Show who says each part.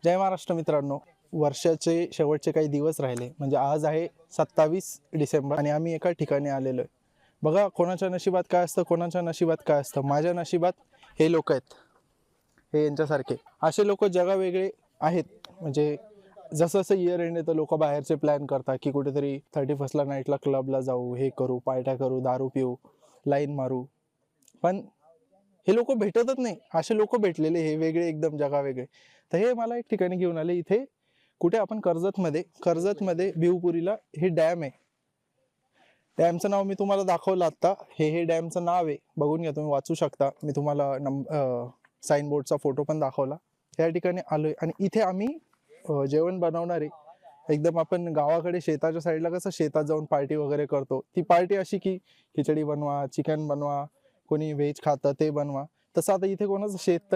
Speaker 1: जय महाराष्ट्र मित्रांनो, वर्षाचे शेवटचे काही दिवस राहिले म्हणजे आज आहे 27 डिसेंबर आणि आम्ही एका ठिकाणी आलेलो आहे. बघा कोणाच्या नशिबात काय असतं, कोणाच्या नशिबात काय असतं. माझ्या नशिबात हे लोक आहेत, हे यांच्यासारखे असे लोक जगावेगळे आहेत. म्हणजे जसं जसं इयर एंड येतं लोक बाहेरचे प्लॅन करतात की कुठेतरी 31st नाईटला क्लबला जाऊ, हे करू, पार्ट्या करू, दारू पिऊ, लाईन मारू. पण हे लोक भेटतच नाही. असे लोक भेटलेले हे वेगळे एकदम जगावेगळे. तर हे मला एक ठिकाणी घेऊन आले. इथे कुठे आपण कर्जतमध्ये भिवपुरीला हे डॅम आहे. डॅमचं नाव मी तुम्हाला दाखवलं आता. हे डॅमचं नाव आहे, बघून घ्या तुम्ही, वाचू शकता. मी तुम्हाला साईन बोर्डचा फोटो पण दाखवला. या ठिकाणी आलोय आणि इथे आम्ही जेवण बनवणार आहे. एकदम आपण गावाकडे शेताच्या साईडला कसं शेतात जाऊन पार्टी वगैरे करतो, ती पार्टी अशी की खिचडी बनवा, चिकन बनवा, कोणी व्हेज खातं ते बनवा. तसं आता इथे कोणाचं शेत तर